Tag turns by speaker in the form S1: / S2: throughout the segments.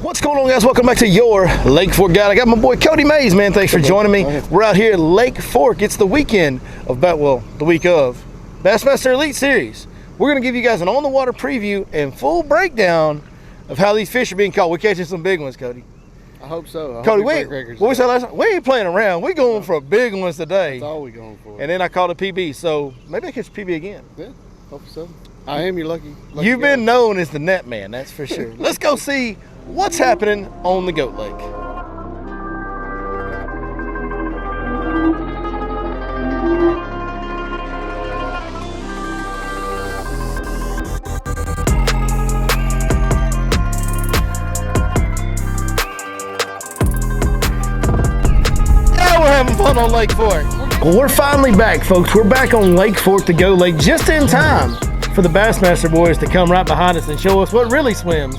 S1: What's going on, guys? Welcome back to your Lake Fork Guide. I got my boy Cody Mays, man. Thanks for joining me. We're out here at Lake Fork. It's the weekend of, the week of Bassmaster Elite Series. We're going to give you guys an on-the-water preview and full breakdown of how these fish are being caught. We're catching some big ones, Cody.
S2: I hope so.
S1: Cody, what we said last time? We ain't playing around. We're going for big ones today.
S2: That's all we're going for.
S1: And then I caught a PB, so maybe I catch a PB again.
S2: Yeah, hope so. I am your lucky
S1: You've
S2: guy.
S1: been known as the net man, that's for sure. Let's go see what's happening on the Goat Lake. Now we're having fun on Lake Fork. Well, we're finally back, folks. We're back on Lake Fork to Goat Lake just in time for the Bassmaster boys to come right behind us and show us what really swims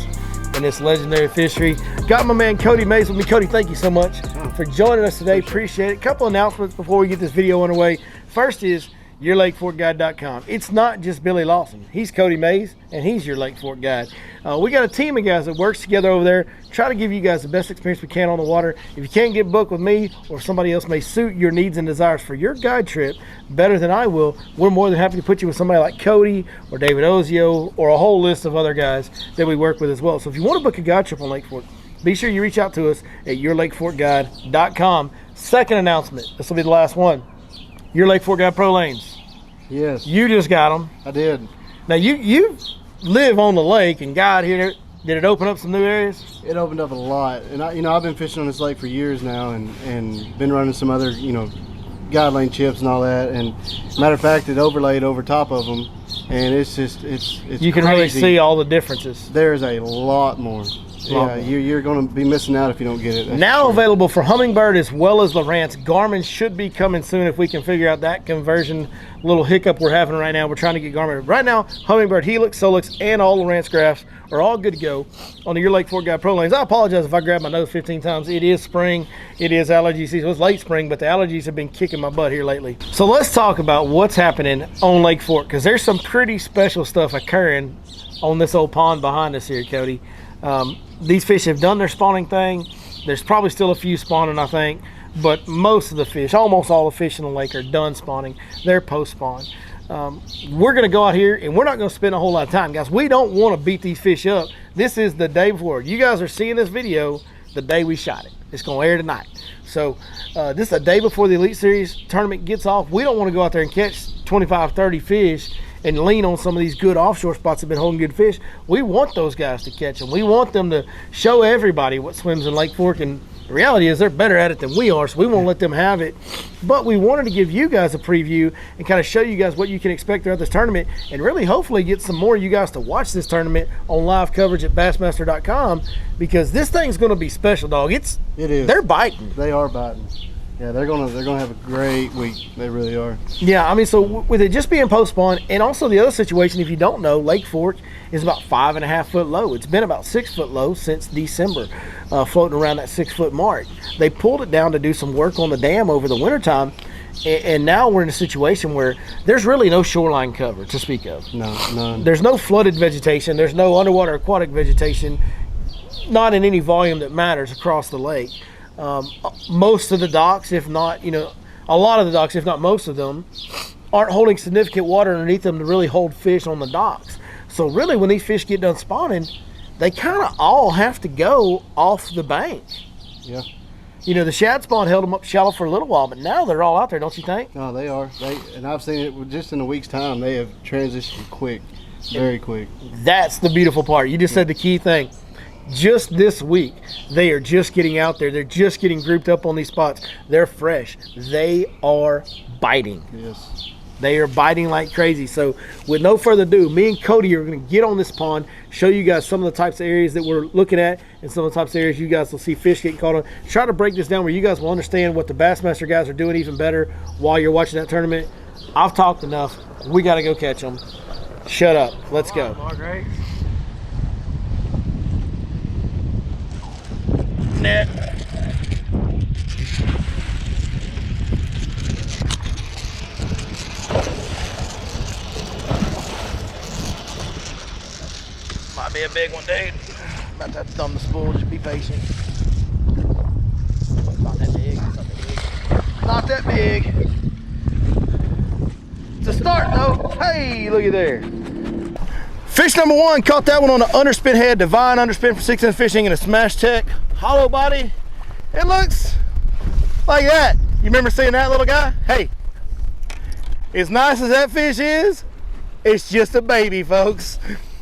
S1: in this legendary fishery. Got my man Cody Mays with me. Cody, thank you so much for joining us today. Appreciate it. A couple announcements before we get this video underway. First is yourlakeforkguide.com. It's not just Billy Lawson. He's Cody Mays, and he's your Lake Fork guide. We got a team of guys that works together over there, try to give you guys the best experience we can on the water. If you can't get booked with me, or if somebody else may suit your needs and desires for your guide trip better than I will, we're more than happy to put you with somebody like Cody or David Ozio or a whole list of other guys that we work with as well. So if you want to book a guide trip on Lake Fork, be sure you reach out to us at yourlakeforkguide.com. Second announcement, this will be the last one. Your Lake Fork Guide Pro Lanes.
S2: Yes.
S1: You just got them.
S2: I did.
S1: Now you live on the lake and guide here. Did it open up some new areas?
S2: It opened up a lot, and I've been fishing on this lake for years now, and been running some other guide lane chips and all that. And matter of fact, it overlaid over top of them, and it's
S1: you can
S2: crazy.
S1: really see all the differences.
S2: There's a lot more. Yeah, you're going to be missing out if you don't get it.
S1: Now available for Hummingbird as well as Lowrance. Garmin should be coming soon if we can figure out that conversion little hiccup we're having right now. We're trying to get Garmin. Right now, Hummingbird, Helix, Solix, and all Lowrance graphs are all good to go on the Your Lake Fork Guide Pro Lanes. I apologize if I grabbed my nose 15 times. It is spring. It is allergy season. It's late spring, but the allergies have been kicking my butt here lately. So let's talk about what's happening on Lake Fork, because there's some pretty special stuff occurring on this old pond behind us here, Cody. These fish have done their spawning thing. There's probably still a few spawning, I think, but most of the fish, almost all the fish in the lake are done spawning. They're post-spawn. We're going to go out here, and we're not going to spend a whole lot of time, guys. We don't want to beat these fish up. This is the day before. You guys are seeing this video the day we shot it. It's going to air tonight. So this is the day before the Elite Series tournament gets off. We don't want to go out there and catch 25, 30 fish and lean on some of these good offshore spots that have been holding good fish. We want those guys to catch them. We want them to show everybody what swims in Lake Fork, and the reality is they're better at it than we are, so we won't let them have it. But we wanted to give you guys a preview and kind of show you guys what you can expect throughout this tournament, and really hopefully get some more of you guys to watch this tournament on live coverage at bassmaster.com, because this thing's going to be special, dog. It is. They're biting.
S2: They are biting. Yeah, they're gonna have a great week. They really are.
S1: Yeah, I mean, so with it just being post spawn, and also the other situation, if you don't know, Lake Fork is about 5.5 foot low. It's been about 6 foot low since December, floating around that 6 foot mark. They pulled it down to do some work on the dam over the wintertime, and now we're in a situation where there's really no shoreline cover to speak of.
S2: No, none.
S1: There's no flooded vegetation. There's no underwater aquatic vegetation, not in any volume that matters across the lake. Most of the docks, if not, a lot of the docks, if not most of them, aren't holding significant water underneath them to really hold fish on the docks. So really, when these fish get done spawning, they kind of all have to go off the bank.
S2: Yeah.
S1: The shad spawn held them up shallow for a little while, but now they're all out there, don't you think?
S2: No, they are. And I've seen it just in a week's time. They have transitioned quick, very quick.
S1: That's the beautiful part. You just said the key thing. Just this week, they are just getting out there. They're just getting grouped up on these spots. They're fresh. They are biting.
S2: Yes.
S1: They are biting like crazy. So with no further ado, me and Cody are going to get on this pond, show you guys some of the types of areas that we're looking at, and some of the types of areas you guys will see fish getting caught on. Try to break this down where you guys will understand what the Bassmaster guys are doing even better while you're watching that tournament. I've talked enough. We got to go catch them. Shut up. Let's go.
S2: Margaret.
S1: Net. Might be a big one, dude. about to have to thumb the spool. Just be patient. Not that big. It's not that big. Not that big. It's a start though. Hey, look at there. Fish number one, caught that one on an underspin head, Divine underspin for 6-inch fishing in a Smash Tech hollow body. It looks like that. You remember seeing that little guy? Hey, as nice as that fish is, it's just a baby, folks.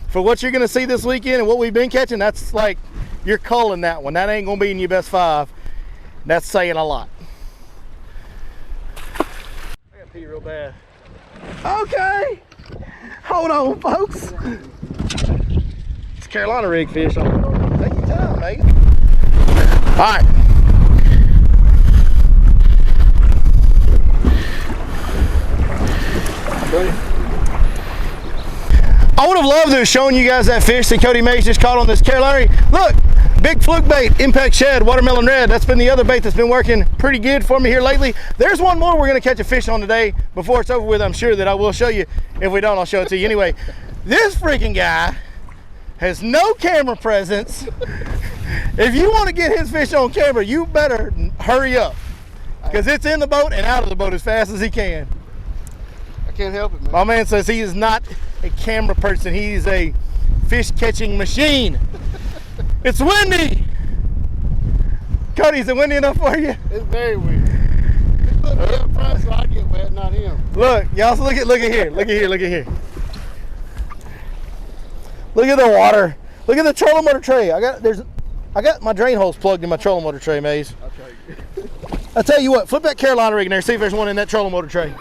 S1: For what you're gonna see this weekend and what we've been catching, that's like, you're culling that one. That ain't gonna be in your best 5. That's saying a lot. I gotta pee real bad. Okay. Hold on, folks. It's Carolina rig fish. Take your time, mate. All right. I would have loved to have shown you guys that fish that Cody Mays just caught on this Carolina rig. Look, big fluke bait, Impact Shad, watermelon red. That's been the other bait that's been working pretty good for me here lately. There's one more we're gonna catch a fish on today. Before it's over with, I'm sure that I will show you. If we don't, I'll show it to you anyway. This freaking guy has no camera presence. If you want to get his fish on camera, you better hurry up, because it's in the boat and out of the boat as fast as he can.
S2: I can't help it, man.
S1: My man says he is not a camera person. He's a fish catching machine. It's windy. Cody, is it windy enough for you?
S2: It's very weird. Look at the front so I get wet, not him.
S1: Look, y'all, look at here. Look at here. Look at here. Look at the water. Look at the trolling motor tray. I got my drain hose plugged in my trolling motor tray, Maze. I'll tell you what, flip that Carolina rig in there, see if there's one in that trolling motor tray.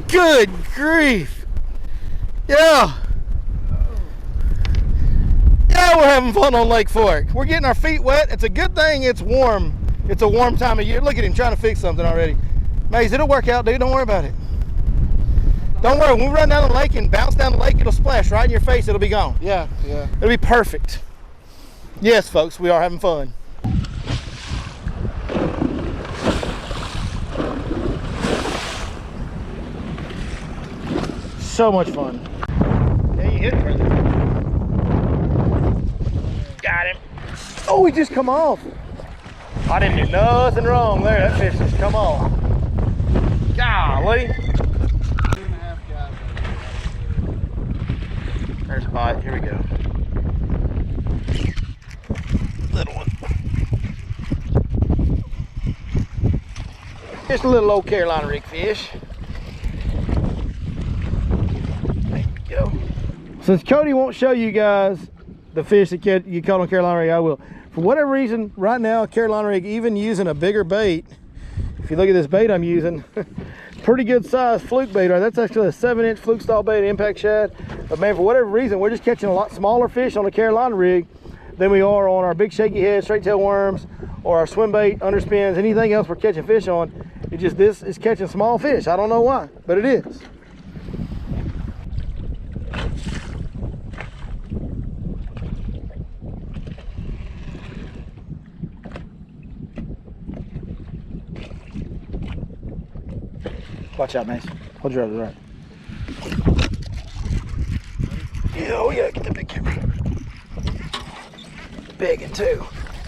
S1: Good grief. Yeah. Yeah, we're having fun on Lake Fork. We're getting our feet wet. It's a good thing it's warm. It's a warm time of year. Look at him trying to fix something already. Maze, it'll work out, dude. Don't worry about it. Don't worry. When we run down the lake and bounce down the lake, it'll splash right in your face. It'll be gone.
S2: Yeah.
S1: It'll be perfect. Yes, folks, we are having fun. So much fun. Yeah, you hit it further. Got him. Oh, he just come off. I didn't do nothing wrong there. That fish just come off. Golly.
S2: 2.5 guys.
S1: There's a bite. Here we go. Little one. Just a little old Carolina rig fish. There we go. Since Cody won't show you guys the fish that you caught on Carolina rig, I will. For whatever reason, right now, Carolina rig, even using a bigger bait, if you look at this bait I'm using, pretty good size fluke bait. Right? That's actually a 7-inch fluke style bait, Impact Shad. But man, for whatever reason, we're just catching a lot smaller fish on the Carolina rig than we are on our big shaky head, straight tail worms, or our swim bait, underspins, anything else we're catching fish on. It's just this is catching small fish. I don't know why, but it is. Watch out, Mace. Hold your other right. Yeah, oh yeah, get the big camera. Big and two.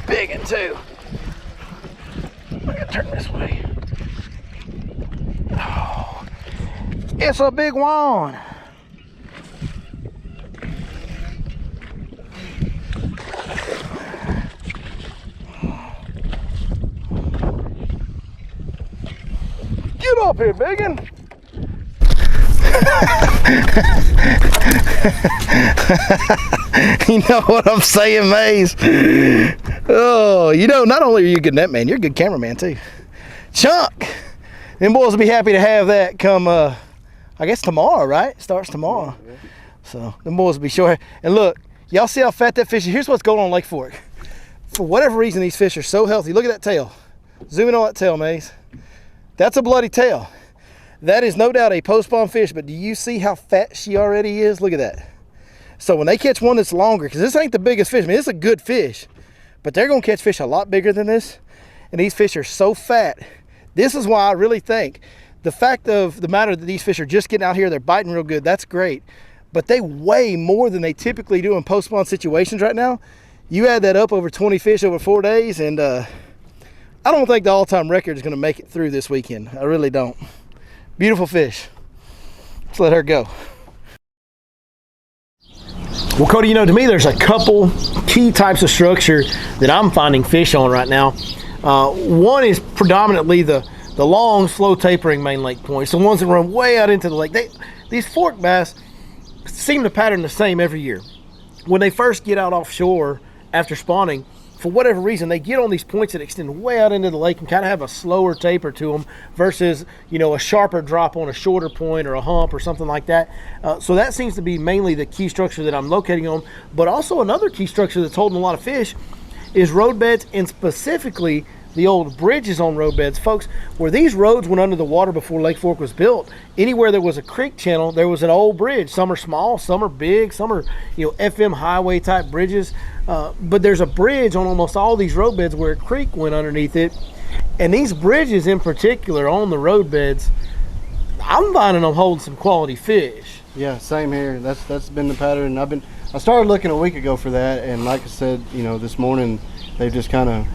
S1: Big and two. I gotta turn this way. Oh, it's a big one. Get up here, biggin. You know what I'm saying, Maze? Oh, you know, not only are you a good net man, you're a good cameraman too. Chunk. Them boys will be happy to have that come, I guess tomorrow, right? Starts tomorrow. Yeah. So them boys will be sure. And look, y'all see how fat that fish is? Here's what's going on Lake Fork. For whatever reason, these fish are so healthy. Look at that tail. Zoom in on that tail, Maze. That's a bloody tail. That is no doubt a post-spawn fish, but do you see how fat she already is? Look at that. So when they catch one that's longer, because this ain't the biggest fish, I mean, it's a good fish, but they're gonna catch fish a lot bigger than this, and these fish are so fat. This is why I really think the fact of the matter that these fish are just getting out here, they're biting real good, that's great. but they weigh more than they typically do in post-spawn situations right now. You add that up over 20 fish over 4 days, and I don't think the all-time record is going to make it through this weekend. I really don't. Beautiful fish. Let's let her go. Well, Cody, you know, to me, there's a couple key types of structure that I'm finding fish on right now. One is predominantly the long, slow tapering main lake points, the ones that run way out into the lake. These fork bass seem to pattern the same every year. When they first get out offshore after spawning, for whatever reason, they get on these points that extend way out into the lake and kind of have a slower taper to them versus, you know, a sharper drop on a shorter point or a hump or something like that. So that seems to be mainly the key structure that I'm locating on. But also another key structure that's holding a lot of fish is road beds, and specifically the old bridges on road beds. Folks, where these roads went under the water before Lake Fork was built, anywhere there was a creek channel, there was an old bridge. Some are small, some are big, some are, you know, FM highway type bridges. But there's a bridge on almost all these road beds where a creek went underneath it. And these bridges in particular on the road beds, I'm finding them holding some quality fish.
S2: Yeah, same here. That's been the pattern. I started looking a week ago for that, and like I said, you know, this morning they've just kind of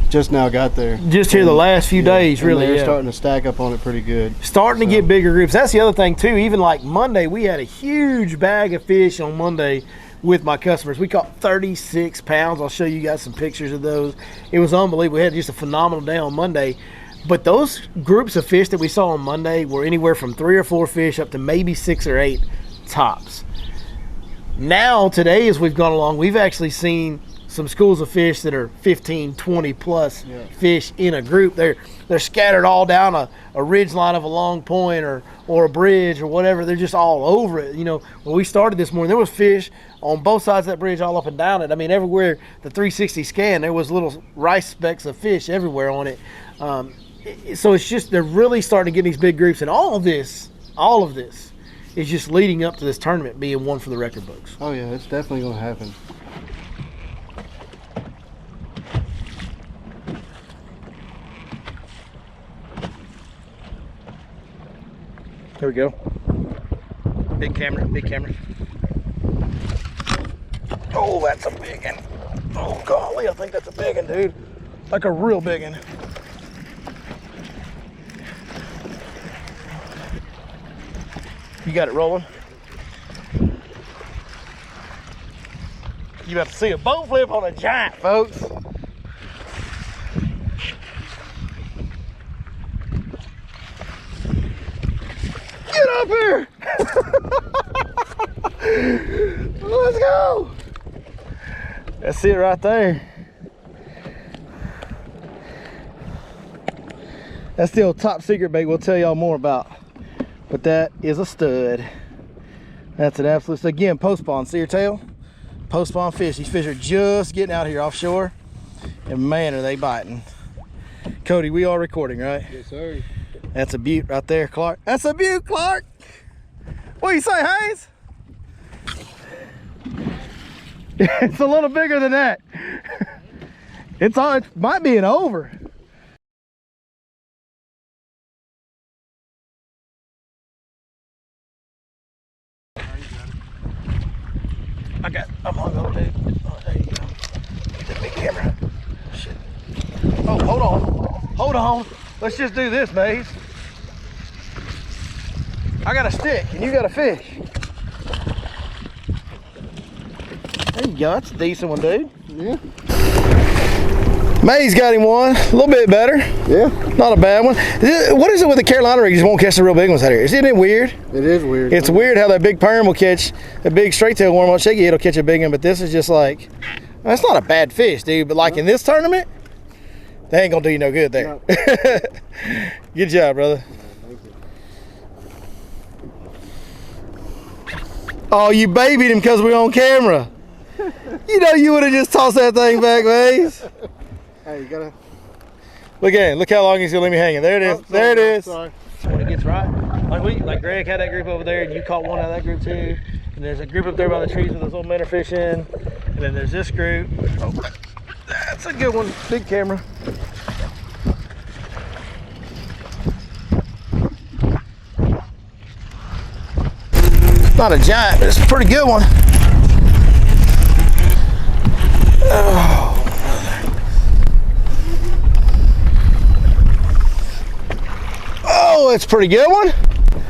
S2: just now got there.
S1: Just here the last few days, really.
S2: They're starting to stack up on it pretty good.
S1: Starting to get bigger groups. That's the other thing too. Even like Monday, we had a huge bag of fish on Monday with my customers. We caught 36 pounds. I'll show you guys some pictures of those. It was unbelievable. We had just a phenomenal day on Monday. But those groups of fish that we saw on Monday were anywhere from 3 or 4 fish up to maybe 6 or 8 tops. Now, today, as we've gone along, we've actually seen some schools of fish that are 15, 20 plus fish in a group. They're scattered all down a ridge line of a long point or a bridge or whatever. They're just all over it. You know, when we started this morning, there was fish on both sides of that bridge all up and down it. I mean, everywhere the 360 scan, there was little rice specks of fish everywhere on it. So it's just, they're really starting to get these big groups, and all of this is just leading up to this tournament being one for the record books.
S2: Oh yeah, it's definitely going to happen.
S1: There we go. Big camera, big camera. Oh, that's a big one. Oh golly, I think that's a big one, dude. Like a real big one. You got it rolling? You about to see a boat flip on a giant, folks. Get up here! Let's go! That's it right there. That's the old top secret bait we'll tell y'all more about. But that is a stud. That's an absolute, again, post spawn. See your tail? Post spawn fish. These fish are just getting out here offshore, and man, are they biting. Cody, we are recording, right?
S2: Yes, sir.
S1: That's a beaut right there, Clark. That's a beaut, Clark. What do you say, Hayes? It's a little bigger than that. It might be an over. I'm on, dude. Oh, there you go. Get that big camera. Shit. Oh, hold on. Hold on. Let's just do this, Maze. I got a stick and you got a fish. There you go. That's a decent one, dude.
S2: Yeah.
S1: Maze got him one. A little bit better.
S2: Yeah.
S1: Not a bad one. What is it with the Carolina rig? You just won't catch the real big ones out here. Isn't it weird?
S2: It is weird.
S1: It's weird how that big perm will catch a big straight tail worm on shaky head will catch a big one, but this is just like, that's not a bad fish, dude. But like in this tournament, they ain't gonna do you no good there. No. Good job, brother.
S2: Thank you.
S1: Oh, you babied him because we're on camera. You know you would have just tossed that thing back, Maze.
S2: Hey, you gotta
S1: look at him. Look how long he's gonna leave me hanging. There it is.
S2: Oh,
S1: there it is.
S2: Sorry.
S1: When it gets right, like Greg had that group over there, and you caught one out of that group too. And there's a group up there by the trees with those little men are fishing. And then there's this group. Oh, that's a good one. Big camera. Not a giant, but it's a pretty good one. Oh, it's a pretty good one.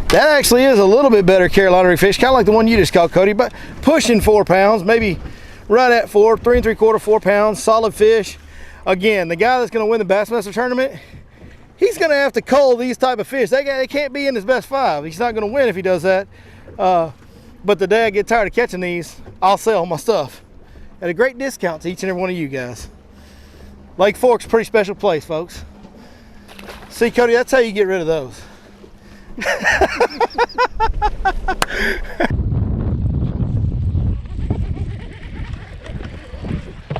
S1: That actually is a little bit better Carolina Reef fish, kind of like the one you just caught, Cody, but pushing 4 pounds, maybe right at 4, 3 3/4, 4 pounds, solid fish. Again, the guy that's going to win the Bassmaster tournament, he's going to have to cull these type of fish. That guy, they can't be in his best 5. He's not going to win if he does that. But the day I get tired of catching these, I'll sell my stuff at a great discount to each and every one of you guys. Lake Fork's a pretty special place, folks. See, Cody, that's how you get rid of those.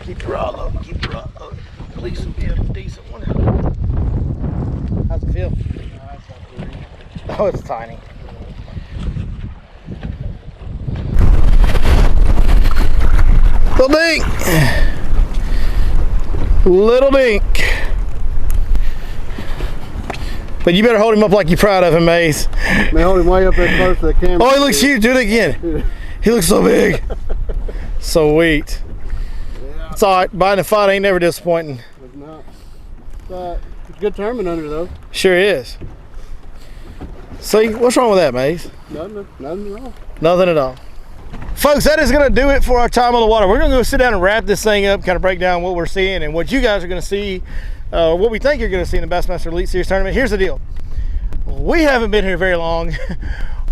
S1: Keep your rod low, keep your rod low. At least it'll be a decent one. How's it feel? Oh, it's tiny. Little dink. Little dink. But you better hold him up like you're proud of him, Mace.
S2: May hold him way up there close to the camera.
S1: Oh, he looks huge. Do it again. He looks so big. Sweet.
S2: Yeah.
S1: It's all right. Buying a fight ain't never disappointing.
S2: It's not. But it's a good tournament under though.
S1: Sure is. See, what's wrong with that, Mace?
S2: Nothing at all.
S1: Nothing at all. Folks, that is going to do it for our time on the water. We're going to go sit down and wrap this thing up, kind of break down what we're seeing and what you guys are going to see, what we think you're going to see in the Bassmaster Elite Series tournament. Here's the deal. We haven't been here very long.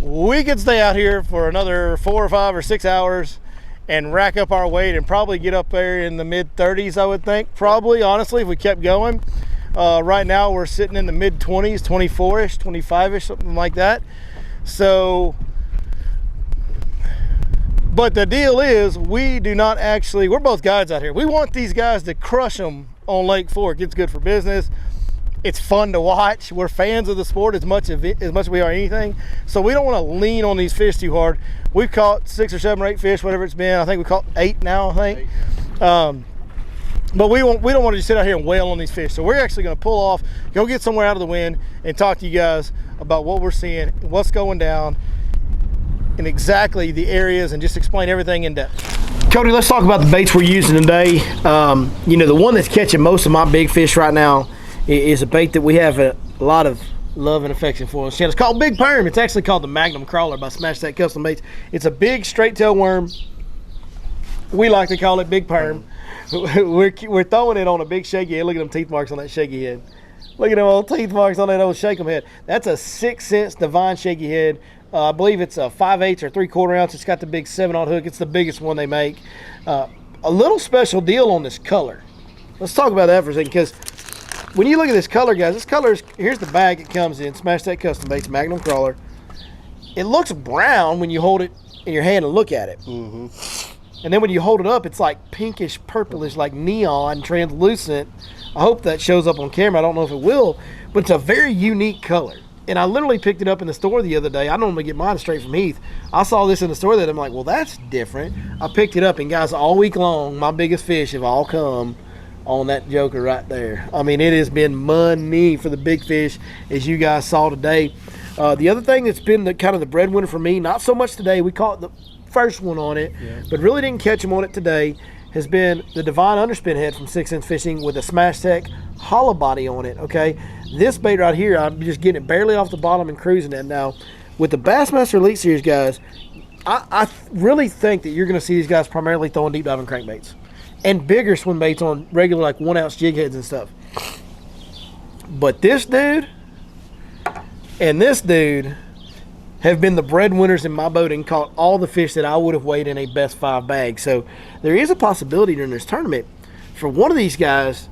S1: We could stay out here for another 4 or 5 or 6 hours and rack up our weight and probably get up there in the mid-30s, I would think. Probably, honestly, if we kept going. Right now, we're sitting in the mid-20s, 24-ish, 25-ish, something like that. So... But the deal is, we do not actually, we're both guides out here. We want these guys to crush them on Lake Fork. It's good for business. It's fun to watch. We're fans of the sport as much as we are anything. So we don't want to lean on these fish too hard. We've caught 6 or 7 or 8 fish, whatever it's been. I think we caught 8 now, I think. But we don't want to just sit out here and wail on these fish. So we're actually going to pull off, go get somewhere out of the wind, and talk to you guys about what we're seeing, what's going down, and exactly the areas, and just explain everything in depth. Cody, let's talk about the baits we're using today. You know, the one that's catching most of my big fish right now is a bait that we have a lot of love and affection for. It's called Big Perm. It's actually called the Magnum Crawler by Smash That Custom Baits. It's a big straight tail worm. We like to call it Big Perm. We're throwing it on a big shaky head. Look at them teeth marks on that shaky head. Look at them old teeth marks on that old shake 'em head. That's a 6 cents Divine shaky head. I believe it's a 5/8 or 3/4 ounce. It's got the big 7/0 hook. It's the biggest one they make. A little special deal on this color. Let's talk about that for a second, because when you look at this color, guys, this color is, here's the bag it comes in. Smash That Custom Baits Magnum Crawler. It looks brown when you hold it in your hand and look at it.
S2: Mm-hmm.
S1: And then when you hold it up, it's like pinkish purplish, like neon, translucent. I hope that shows up on camera. I don't know if it will, but it's a very unique color. And I literally picked it up in the store the other day. I normally get mine straight from Heath. I saw this in the store that I'm like, well, that's different. I picked it up, and guys, all week long, my biggest fish have all come on that joker right there. I mean, it has been money for the big fish, as you guys saw today. The other thing that's been kind of the breadwinner for me, not so much today, we caught the first one on it, but really didn't catch him on it today, has been the Divine Underspin Head from 6 Sense Fishing with a Smash Tech hollow body on it, okay? This bait right here, I'm just getting it barely off the bottom and cruising it. Now, with the Bassmaster Elite Series, guys, I really think that you're going to see these guys primarily throwing deep diving crankbaits and bigger swim baits on regular, like 1 ounce jig heads and stuff. But this dude and this dude have been the breadwinners in my boat and caught all the fish that I would have weighed in a best 5 bag. So there is a possibility during this tournament for one of these guys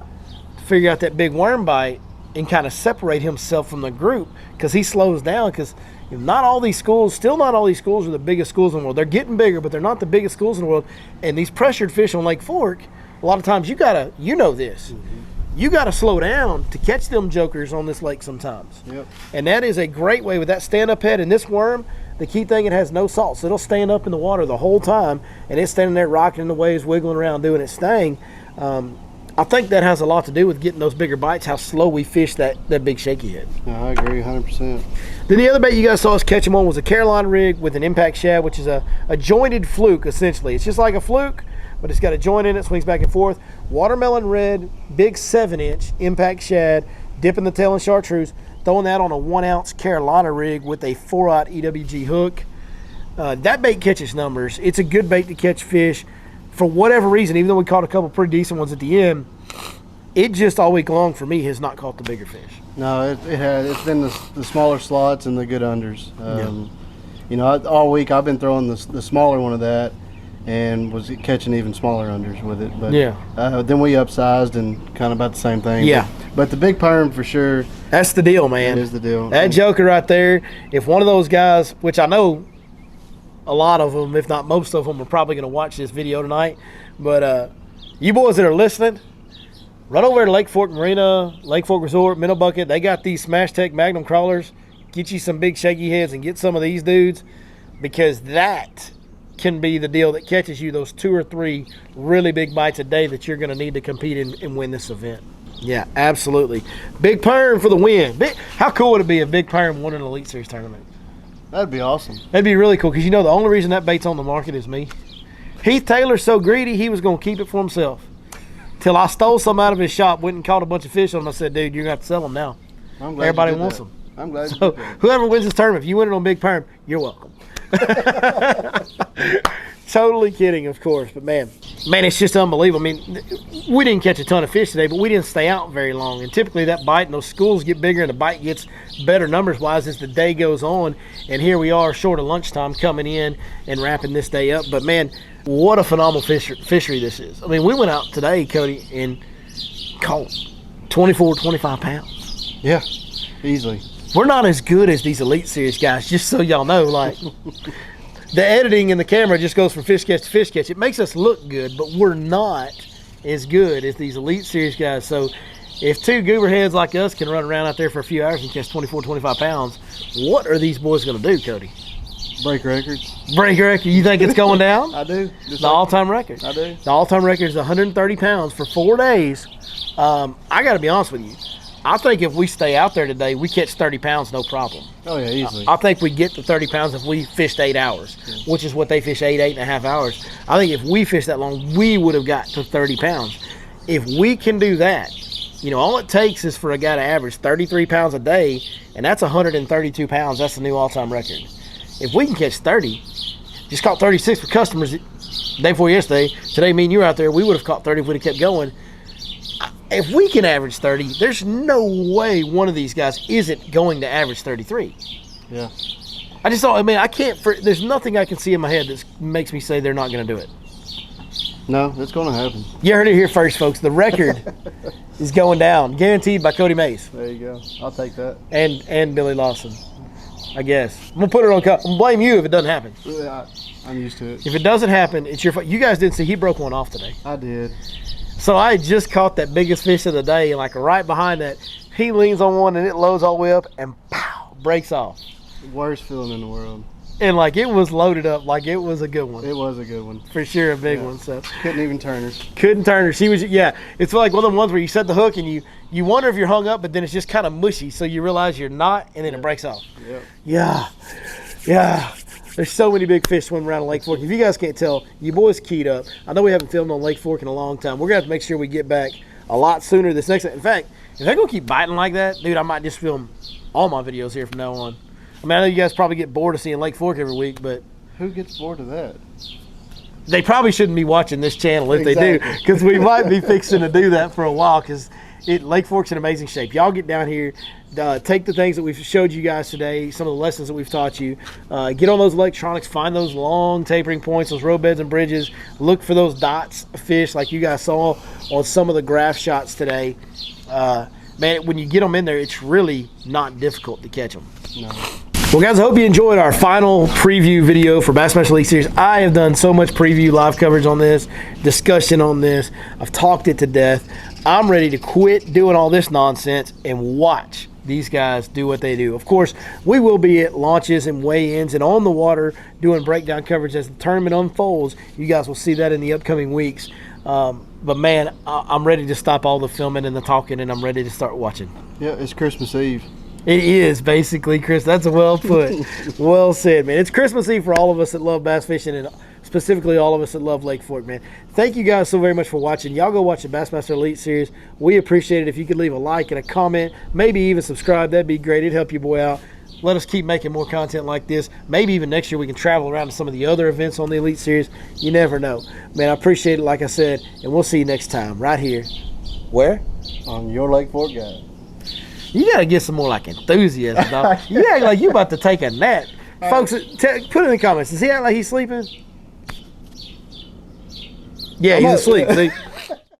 S1: to figure out that big worm bite and kind of separate himself from the group, because he slows down. Because not all these schools, still not all these schools are the biggest schools in the world. They're getting bigger, but they're not the biggest schools in the world. And these pressured fish on Lake Fork, a lot of times you gotta, you know this, you gotta slow down to catch them jokers on this lake sometimes.
S2: Yep.
S1: And that is a great way with that stand-up head. And this worm, the key thing, it has no salt, so it'll stand up in the water the whole time, and it's standing there rocking in the waves, wiggling around, doing its thing. I think that has a lot to do with getting those bigger bites, how slow we fish that big shaky head.
S2: No, I agree 100%.
S1: Then the other bait you guys saw us catch them on was a Carolina rig with an Impact Shad, which is a jointed fluke, essentially. It's just like a fluke, but it's got a joint in it, swings back and forth. Watermelon red, big 7-inch Impact Shad, dipping the tail in chartreuse, throwing that on a 1-ounce Carolina rig with a 4-aught EWG hook. That bait catches numbers. It's a good bait to catch fish. For whatever reason, even though we caught a couple pretty decent ones at the end, it just all week long for me has not caught the bigger fish.
S2: No, it's been the smaller slots and the good unders. You know, all week I've been throwing the smaller one of that, and was catching even smaller unders with it. But then we upsized and kind of about the same thing.
S1: Yeah.
S2: But the big perm for sure.
S1: That's the deal, man.
S2: That is the deal.
S1: That joker right there, if one of those guys, which I know a lot of them, if not most of them, are probably going to watch this video tonight. But you boys that are listening, run over to Lake Fork Marina, Lake Fork Resort, Minnow Bucket. They got these Smash Tech Magnum Crawlers. Get you some big shaky heads and get some of these dudes, because that can be the deal that catches you those 2 or 3 really big bites a day that you're going to need to compete and win this event. Yeah, absolutely. Big perm for the win. How cool would it be if Big Perm won an Elite Series tournament?
S2: That'd be awesome.
S1: That'd be really cool, because you know the only reason that bait's on the market is me. Heath Taylor's so greedy, he was going to keep it for himself. Till I stole some out of his shop, went and caught a bunch of fish on them. I said, dude, you're going to have to sell them now. Everybody wants them.
S2: I'm glad you
S1: So
S2: did that.
S1: whoever wins this tournament, if you win it on Big Perm, you're welcome. Totally kidding, of course. But man, it's just unbelievable. I mean, we didn't catch a ton of fish today, but we didn't stay out very long. And typically that bite and those schools get bigger and the bite gets better numbers-wise as the day goes on. And here we are short of lunchtime coming in and wrapping this day up. But man, what a phenomenal fishery this is. I mean, we went out today, Cody, and caught 24, 25 pounds.
S2: Yeah, easily.
S1: We're not as good as these Elite Series guys, just so y'all know. Like, the editing in the camera just goes from fish catch to fish catch. It makes us look good, but we're not as good as these Elite Series guys. So if 2 goober heads like us can run around out there for a few hours and catch 24, 25 pounds, what are these boys going to do, Cody?
S2: Break records.
S1: Break record? You think it's going down?
S2: I do.
S1: The all-time record.
S2: I do.
S1: The all-time record is 130 pounds for 4 days. I got to be honest with you. I think if we stay out there today, we catch 30 pounds, no problem.
S2: Oh, yeah, easily.
S1: I think we get to 30 pounds if we fished 8 hours, which is what they fish 8.5 hours. I think if we fished that long, we would have got to 30 pounds. If we can do that, you know, all it takes is for a guy to average 33 pounds a day, and that's 132 pounds. That's the new all-time record. If we can catch 30, just caught 36 for customers the day before yesterday. Today, me and you were out there, we would have caught 30 if we'd have kept going. If we can average 30, there's no way one of these guys isn't going to average 33.
S2: Yeah.
S1: I just thought, I mean, I can't, there's nothing I can see in my head that makes me say they're not going to do it.
S2: No, it's going to happen.
S1: You heard it here first, folks. The record is going down, guaranteed by Cody Mays.
S2: There you go. I'll take that.
S1: And Billy Lawson, I guess. I'm going to put it on cup. I'm going to blame you if it doesn't happen.
S2: Yeah, I'm used to it.
S1: If it doesn't happen, it's your fault. You guys didn't see, he broke one off today.
S2: I did.
S1: So I just caught that biggest fish of the day, and like right behind that, he leans on one and it loads all the way up and pow, breaks off.
S2: Worst feeling in the world.
S1: And like it was loaded up, like it was a good one.
S2: It was a good one.
S1: For sure, a big one. So
S2: couldn't even turn her.
S1: Couldn't turn her. She was, yeah. It's like one of the ones where you set the hook and you wonder if you're hung up, but then it's just kind of mushy, so you realize you're not, and then it breaks off. Yeah. There's so many big fish swimming around Lake Fork. If you guys can't tell, you boys keyed up. I know we haven't filmed on Lake Fork in a long time. We're going to have to make sure we get back a lot sooner this next. In fact, if they're going to keep biting like that, dude, I might just film all my videos here from now on. I mean, I know you guys probably get bored of seeing Lake Fork every week, but
S2: who gets bored of that?
S1: They probably shouldn't be watching this channel if they do, because we might be fixing to do that for a while, because Lake Fork's in amazing shape. Y'all get down here, take the things that we've showed you guys today, some of the lessons that we've taught you, get on those electronics, find those long tapering points, those road beds and bridges, look for those dots of fish like you guys saw on some of the graph shots today. Man, when you get them in there, it's really not difficult to catch them.
S2: No.
S1: Well, guys, I hope you enjoyed our final preview video for Bassmaster Elite Series. I have done so much preview live coverage on this, discussion on this. I've talked it to death. I'm ready to quit doing all this nonsense and watch these guys do what they do. Of course, we will be at launches and weigh-ins and on the water doing breakdown coverage as the tournament unfolds. You guys will see that in the upcoming weeks. But man, I'm ready to stop all the filming and the talking, and I'm ready to start watching.
S2: Yeah, it's Christmas Eve.
S1: It is basically, Chris. That's well put. Well said, man. It's Christmas Eve for all of us that love bass fishing, and specifically all of us that love Lake Fork, man. Thank you guys so very much for watching. Y'all go watch the Bassmaster Elite Series. We appreciate it. If you could leave a like and a comment, maybe even subscribe, that'd be great. It'd help your boy out. Let us keep making more content like this. Maybe even next year we can travel around to some of the other events on the Elite Series. You never know. Man, I appreciate it, like I said, and we'll see you next time right here. Where?
S2: On your Lake Fork Guide.
S1: You got to get some more like enthusiasm, dog. You act like you about to take a nap. Folks, put it in the comments. Does he act like he's sleeping? Yeah, he's asleep. See?